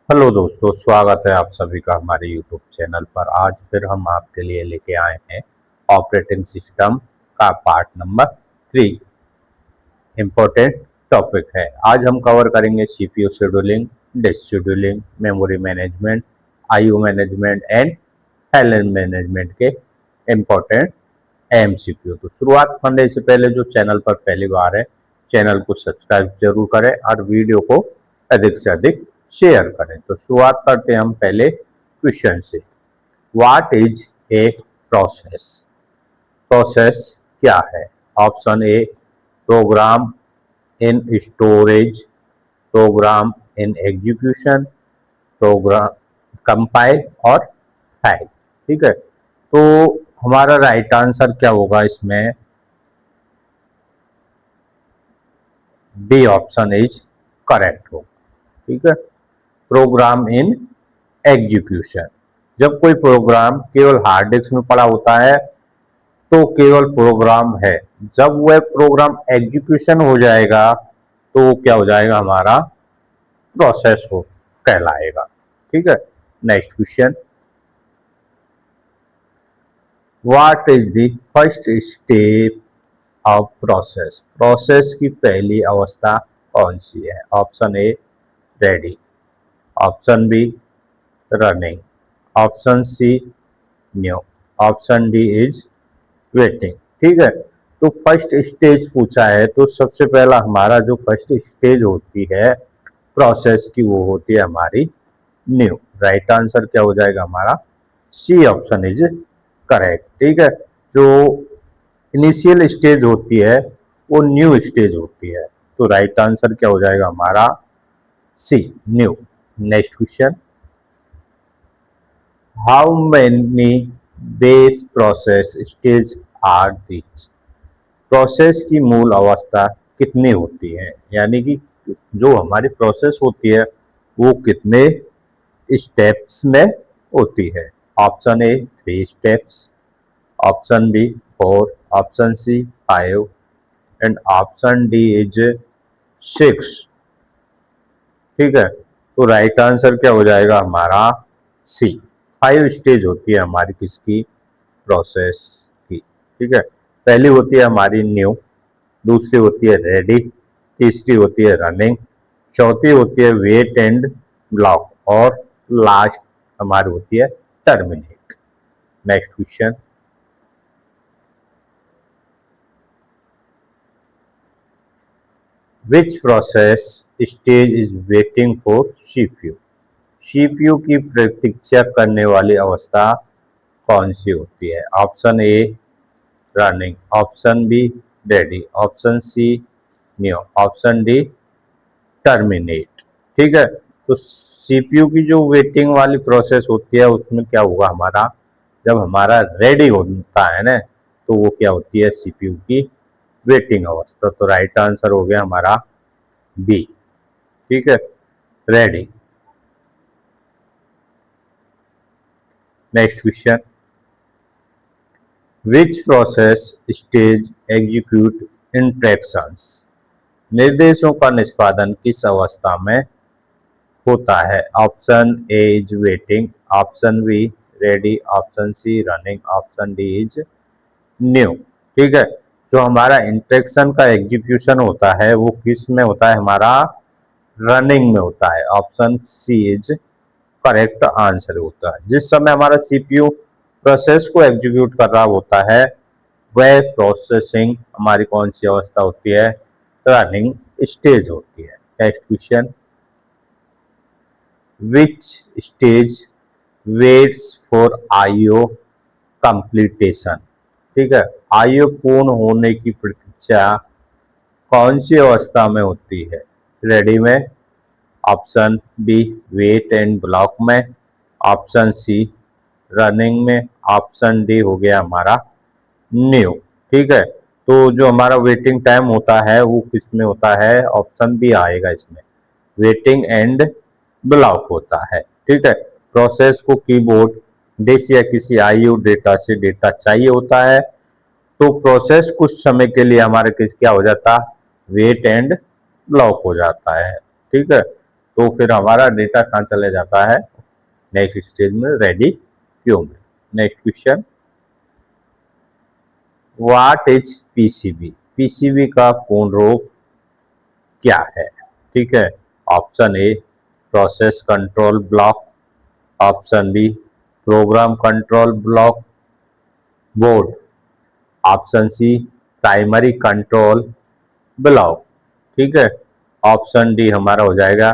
Hello दोस्तों, स्वागत है आप सभी का हमारे यूट्यूब चैनल पर। आज फिर हम आपके लिए लेके आए हैं ऑपरेटिंग सिस्टम का पार्ट नंबर 3। इम्पोर्टेंट टॉपिक है। आज हम कवर करेंगे CPU scheduling, disk scheduling, memory management, IO management and file management के इम्पोर्टेंट एमसीक्यू। तो शुरुआत करने से पहले जो चैनल पर पहली बार है, चैनल को सब्सक्राइब जरूर करें और वीडियो को अधिक से अधिक शेयर करें। तो शुरुआत करते हैं हम पहले क्वेश्चन से। What is a process? Process क्या है? Option A, program in storage, program in execution, program compile और फाइल। ठीक है, तो हमारा राइट आंसर क्या होगा इसमें? बी ऑप्शन इज करेक्ट होगा। ठीक है, प्रोग्राम इन एग्जीक्यूशन। जब कोई प्रोग्राम केवल हार्ड डिस्क में पड़ा होता है तो केवल प्रोग्राम है। जब वह प्रोग्राम एग्जीक्यूशन हो जाएगा तो वो क्या हो जाएगा? हमारा प्रोसेस हो कहलाएगा। ठीक है, next question. What is the first step of process? Process की पहली अवस्था कौन सी है? Option A, ready, option B, running, option C, new, option D is waiting. ठीक है, तो फर्स्ट स्टेज पूछा है तो सबसे पहला हमारा जो फर्स्ट स्टेज होती है प्रोसेस की, वो होती है हमारी न्यू। राइट आंसर क्या हो जाएगा हमारा? C option is correct. ठीक है, जो इनिशियल स्टेज होती है वो न्यू स्टेज होती है। तो राइट आंसर क्या हो जाएगा हमारा? C, new. Next question. How many base process stage are these? Process की मूल अवस्था कितनी होती है? यानी कि जो हमारी प्रोसेस होती है वो कितने स्टेप्स में होती है? Option A 3 steps, option B 4, option C 5 and option D is 6। ठीक है, तो राइट आंसर क्या हो जाएगा हमारा? सी, 5 स्टेज होती है हमारी किसकी? प्रोसेस की। ठीक है, पहली होती है हमारी न्यू, दूसरी होती है रेडी, तीसरी होती है रनिंग, चौथी होती है वेट एंड ब्लॉक और लास्ट हमारी होती है terminate. Next question. Which process stage is waiting for CPU? CPU की प्रतीक्षा करने वाली अवस्था कौन सी होती है? Option A, running, option B, ready, option C, new, option D, terminate. ठीक है, तो सीपीयू की जो वेटिंग वाली प्रोसेस होती है उसमें क्या होगा हमारा? जब हमारा रेडी होता है ना तो वो क्या होती है? सीपीयू की वेटिंग अवस्था। तो राइट आंसर हो गया हमारा बी। ठीक है, ready. Next question. Which process stage execute instructions? निर्देशों का निष्पादन किस अवस्था में होता है? Option A is waiting, option B ready, option C running, option D is new. ठीक है, जो हमारा इंस्ट्रक्शन का एग्जीक्यूशन होता है वो किस में होता है? हमारा रनिंग में होता है। Option C is correct answer होता है। जिस समय हमारा सीपीयू प्रोसेस को एग्जीक्यूट कर रहा होता है वह प्रोसेसिंग हमारी कौन सी अवस्था होती है? रनिंग स्टेज होती है। Next question. Which stage waits for IO completion? ठीक है, आईओ पूर्ण होने की प्रतीक्षा कौन सी अवस्था में होती है? रेडी में, option B wait and block में, ऑप्शन सी रनिंग में, ऑप्शन डी हो गया हमारा न्यू। ठीक है, तो जो हमारा वेटिंग टाइम होता है वो किस में होता है? ऑप्शन बी आएगा इसमें, वेटिंग एंड ब्लॉक होता है। ठीक है, प्रोसेस को कीबोर्ड डिस्क या किसी आईओ डेटा से डेटा चाहिए होता है तो प्रोसेस कुछ समय के लिए हमारे किस क्या हो जाता? वेट एंड ब्लॉक हो जाता है। ठीक है, तो फिर हमारा डेटा कहाँ चले जाता है, नेक्स्ट स्टेज में, रेडी क्यू में। Next question, what is PCB? PCB का पूर्ण रूप क्या है? ठीक है, option A process control block, option B program control block board, option C primary control block. ठीक है, ऑप्शन डी हमारा हो जाएगा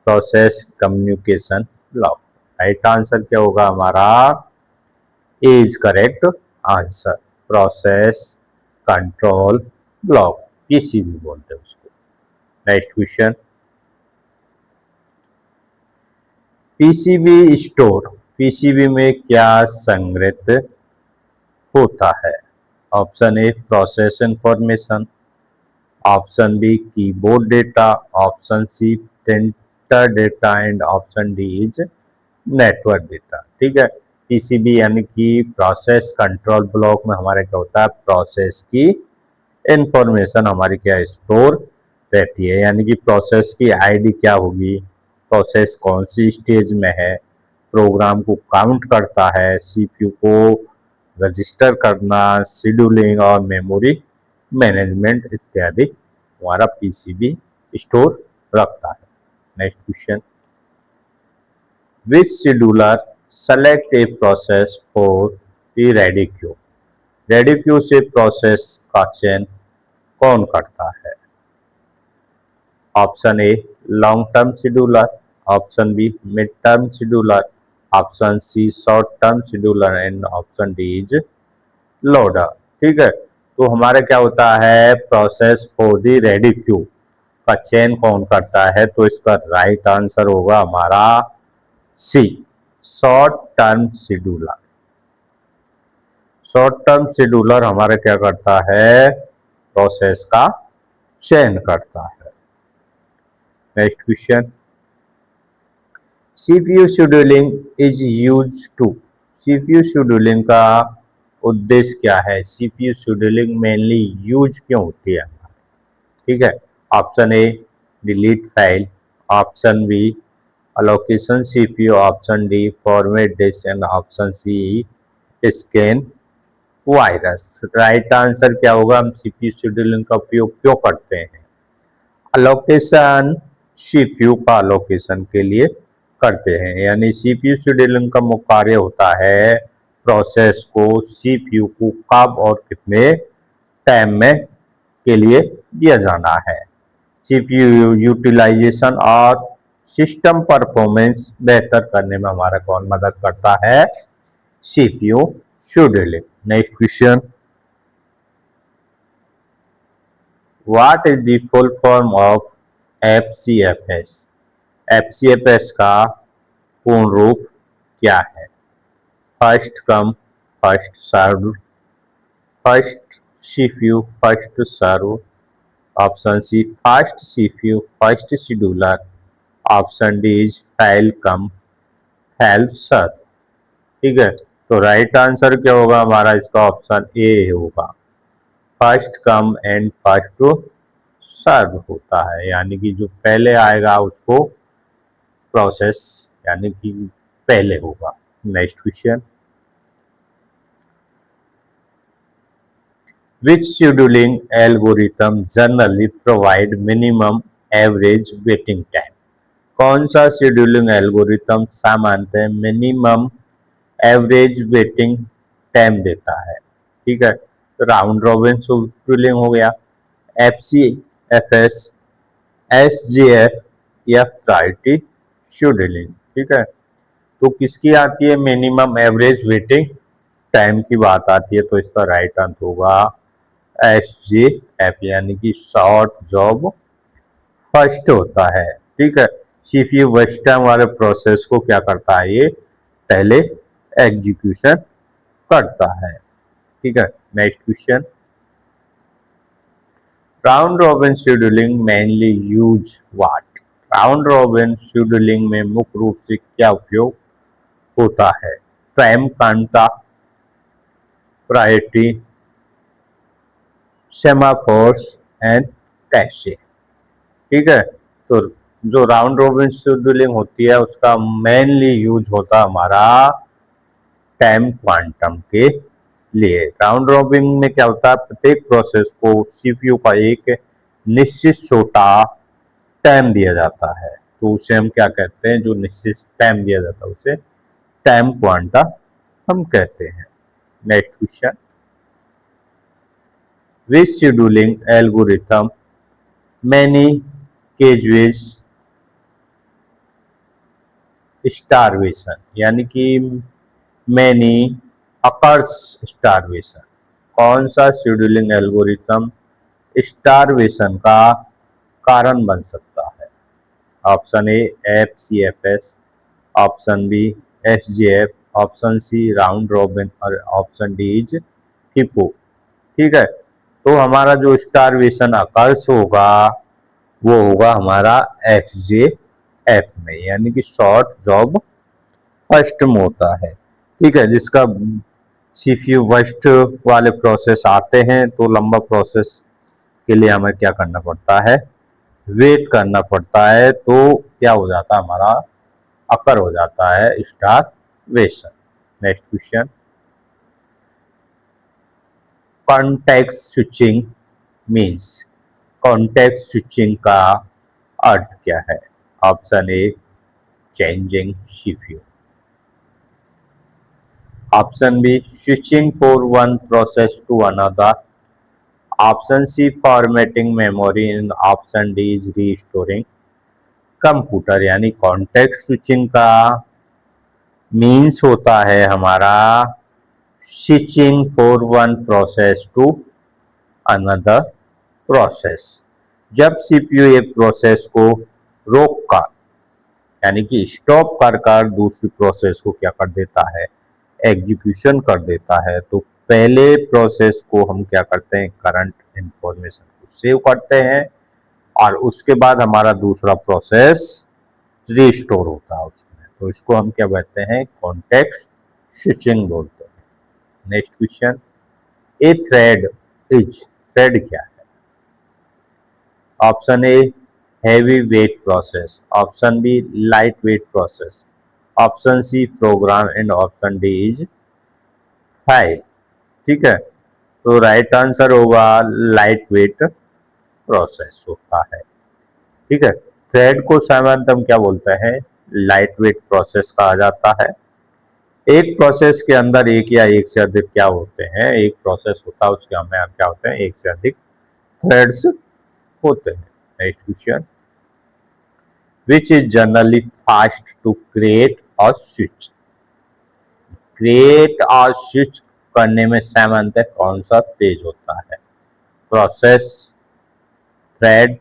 process communication block. Right answer क्या होगा हमारा, is correct answer, process control block, PCB बोलते हैं उसको। Next question, PCB store, PCB में क्या संग्रहित होता है? Option A process information, option B keyboard data, option C printer data and option D is network data. ठीक है, पीसीबी यानी कि प्रोसेस कंट्रोल ब्लॉक में हमारे क्या होता है, प्रोसेस की इंफॉर्मेशन हमारी क्या स्टोर रहती है, यानी कि प्रोसेस की आईडी क्या होगी, प्रोसेस कौन सी स्टेज में है, प्रोग्राम को काउंट करता है, सीपीयू को रजिस्टर करना, शेड्यूलिंग और मेमोरी मैनेजमेंट इत्यादि हमारा पीसीबी स्टोर रखता है। Next question, which scheduler select a process for the ready queue? Ready queue से प्रोसेस का चयन कौन करता है? Option A long term scheduler, option B mid term scheduler, option C short term scheduler and option D is loader. ठीक है, तो हमारे क्या होता है, process for the ready queue का चयन कौन करता है? तो इसका राइट आंसर होगा हमारा C short term scheduler. Short term scheduler हमारा क्या करता है, प्रोसेस का चयन करता है। Next question, CPU scheduling is use to, CPU scheduling का उद्देश्य क्या है? सीपीयू शेड्यूलिंग मेनली यूज क्यों होती है? ठीक है, option A delete file, option B allocation CPU, option D format disk and option C scan virus. Right answer क्या होगा, हम सीपीयू शेड्यूलिंग का उपयोग क्यों करते हैं? अलोकेशन, सीपीयू का अलोकेशन के लिए करते हैं, यानी सीपीयू शेड्यूलिंग का मुख्य कार्य होता है प्रोसेस को सीपीयू को कब और कितने टाइम में के लिए दिया जाना है। सीपीयू यूटिलाइजेशन और सिस्टम परफॉर्मेंस बेहतर करने में हमारा कौन मदद करता है? CPU scheduling. Next question, what is the full form of FCFS? FCFS का पूर्ण रूप क्या है? First come first serve, first CPU first serve, option C first CPU first scheduler, option D is file come file serve. ठीक है, तो right answer क्या होगा हमारा, इसका ऑप्शन ए होगा, first come and first serve होता है, यानी कि जो पहले आएगा उसको प्रोसेस यानी कि पहले होगा। Next question, which scheduling algorithm generally provide minimum average waiting time? कौन सा शेड्यूलिंग एल्गोरिथम सामान्यतः मिनिमम एवरेज वेटिंग टाइम देता है? ठीक है, तो राउंड रॉबिन शेड्यूलिंग हो गया, एफसीएफएस, एसजेएफ या प्रायोरिटी शेड्यूलिंग। ठीक है, तो किसकी आती है मिनिमम एवरेज वेटिंग टाइम की बात आती है, तो इसका राइट आंसर होगा एसजेएफ, यानी कि शॉर्ट जॉब फर्स्ट होता है। ठीक है, सीपीयू फर्स्ट टाइम वाले प्रोसेस को क्या करता है, ये पहले एग्जीक्यूशन करता है। ठीक है, next question, round robin scheduling mainly use what? Round robin scheduling में मुख्य रूप से क्या उपयोग होता है? टाइम कांटा, प्रायोरिटी, सेमाफोर्स एंड कैशे। ठीक है, तो जो राउंड रॉबिन शेड्यूलिंग होती है उसका मेनली यूज होता है हमारा टाइम क्वांटम के लिए। राउंड रॉबिन में क्या होता है, प्रत्येक प्रोसेस को सीपीयू का एक निश्चित छोटा टाइम दिया जाता है, तो उसे हम क्या कहते हैं, जो निश्चित टाइम दिया जाता है उसे टाइम क्वांटा हम कहते हैं। Next question, which scheduling algorithm many केजेस starvation, यानी कि मैनी अकर्स स्टारवेशन, कौन सा शेड्यूलिंग एल्गोरिथम स्टारवेशन का कारण बन सकता है? Option A FCFS, option B SJF, option C round robin और ऑप्शन डी इज हिपो। ठीक है, तो हमारा जो स्टारवेशन अकर्स होगा वो होगा हमारा SJF में, यानी कि शॉर्ट जॉब फर्स्ट में होता है। ठीक है, जिसका सीपीयू फर्स्ट वाले प्रोसेस आते हैं तो लंबा प्रोसेस के लिए हमें क्या करना पड़ता है, वेट करना पड़ता है, तो क्या हो जाता है हमारा अकर हो जाता है starvation. Next question, context switching means, context switching का अर्थ क्या है? Option A changing CPU, option B switching for one process to another, option C formatting memory and option D is restoring computer. यानी कॉन्टेक्स्ट स्विचिंग का means होता है हमारा switching for one process to another process. जब CPU एक process को रोक कर, यानी कि स्टॉप कर दूसरी प्रोसेस को क्या कर देता है, एग्जीक्यूशन कर देता है, तो पहले प्रोसेस को हम क्या करते हैं, करंट इंफॉर्मेशन को सेव करते हैं और उसके बाद हमारा दूसरा प्रोसेस रिस्टोर होता है उसमें, तो इसको हम क्या कहते हैं, कॉन्टेक्स्ट स्विचिंग बोलते हैं। Next question, a thread is, thread क्या है? Option A heavy weight process, option B light weight process, option C program and option D is file. ठीक है, तो राइट आंसर होगा लाइट वेट प्रोसेस होता है। ठीक है, थ्रेड को सामान्यतः हम क्या बोलते हैं, लाइट वेट प्रोसेस कहा जाता है। एक प्रोसेस के अंदर एक या एक से अधिक क्या होते हैं, एक प्रोसेस होता है उसके हमें क्या होते हैं, एक से अधिक थ्रेड्स होते हैं। Next question, which is generally fast to create और स्विच, क्रिएट और स्विच करने में सामान्यतः कौन सा तेज होता है, प्रोसेस, थ्रेड,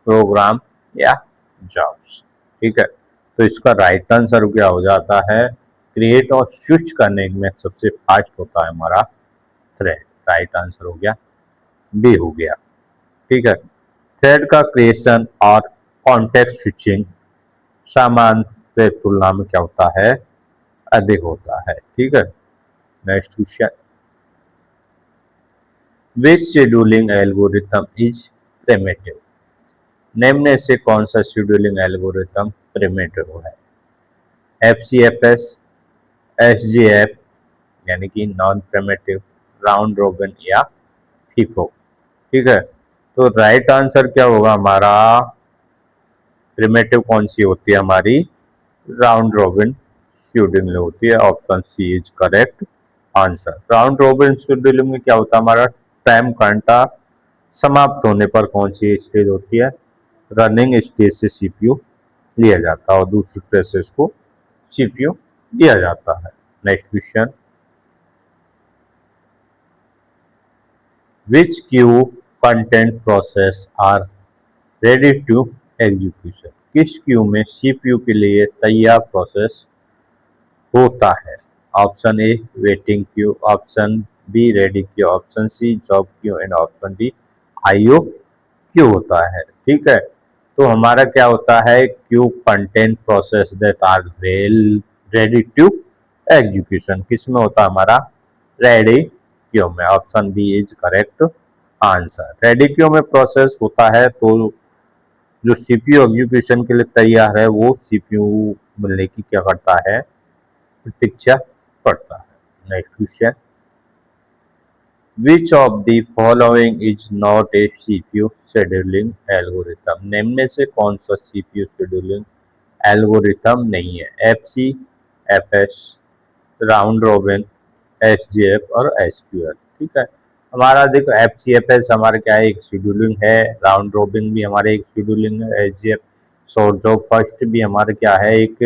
प्रोग्राम या जॉब्स? ठीक है, तो इसका राइट आंसर क्या हो जाता है, क्रिएट और स्विच करने में सबसे फास्ट होता है हमारा थ्रेड। राइट आंसर हो गया बी हो गया। ठीक है, थ्रेड का क्रिएशन और कॉन्टेक्स्ट स्विचिंग सामान्य तुलना में क्या होता है, अधिक होता है। ठीक है, next question, which scheduling algorithm is primitive, निम्न से कौन सा शेड्यूलिंग एल्गोरिथम प्रिमिटिव है? FCFS, SJF यानी कि नॉन प्रिमिटिव, राउंड रॉबिन या फीफो। ठीक है, तो राइट आंसर क्या होगा हमारा, प्रिमिटिव कौन सी होती है हमारी, राउंड रॉबिन शेड्यूलिंग होती है। Option C is correct answer. Round robin scheduling में क्या होता है, हमारा टाइम घंटा समाप्त होने पर कौन सी स्टेज होती है, रनिंग स्टेज से सीपीयू लिया जाता है और दूसरी प्रोसेस को सीपीयू दिया जाता है। Next question, which queue content process are ready to execution, किस क्यू में सीपीयू के लिए तैयार प्रोसेस होता है? Option A waiting queue, option B ready queue, option C job queue and option D IO queue होता है। ठीक है, तो हमारा क्या होता है, queue content process that are ready to execution, किस में होता है हमारा, रेडी क्यू में। Option B is correct answer. Ready queue में प्रोसेस होता है तो जो सीपीयू एग्जीक्यूशन के लिए तैयार है वो सीपीयू मिलने की क्या करता है, प्रतीक्षा करता है। Next question, which of the following is not a CPU scheduling algorithm, निम्न में से कौन सा सीपीयू शेड्यूलिंग एल्गोरिथम नहीं है? FC, FS, round robin, SJF और एसक्यूएल। ठीक है, हमारा देखो एफसीएफएस हमारा क्या है, एक शेड्यूलिंग है, राउंड रॉबिन भी हमारे एक शेड्यूलिंग है, एसजेएफ शॉर्ट जॉब फर्स्ट भी हमारे क्या है, एक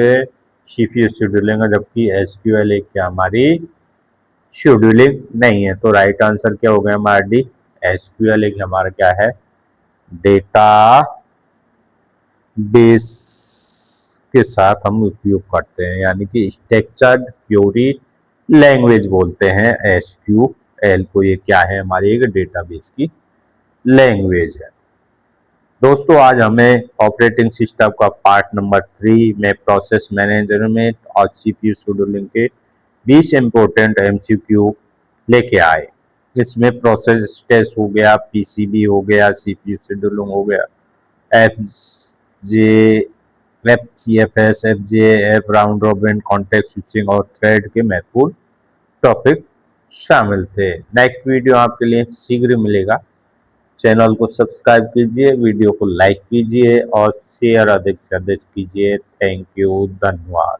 सीपीयू शेड्यूलिंग है, जबकि एसक्यूएल एक क्या हमारी शेड्यूलिंग नहीं है। तो राइट आंसर क्या हो गया हमारा डी, एसक्यूएल एक हमारा क्या है, डेटा बेस के साथ हम उपयोग करते हैं, यानी कि स्ट्रक्चर्ड क्वेरी लैंग्वेज बोलते हैं एसक्यूएल को। ये क्या है, हमारी एक डेटाबेस की लैंग्वेज है। दोस्तों आज हमें ऑपरेटिंग सिस्टम का पार्ट नंबर 3 में प्रोसेस मैनेजमेंट और सीपीयू शेड्यूलिंग के 20 इंपोर्टेंट एमसीक्यू लेके आए। इसमें प्रोसेस टेस्ट हो गया, पीसीबी हो गया, सीपीयू शेड्यूलिंग हो गया, F J FCFS, FJF, round robin, context switching और थ्रेड के महत्वपूर्ण टॉपिक शामिल थे। नेक्स्ट वीडियो आपके लिए शीघ्र मिलेगा। चैनल को सब्सक्राइब कीजिए, वीडियो को लाइक कीजिए और शेयर अधिक से अधिक कीजिए। थैंक यू, धन्यवाद।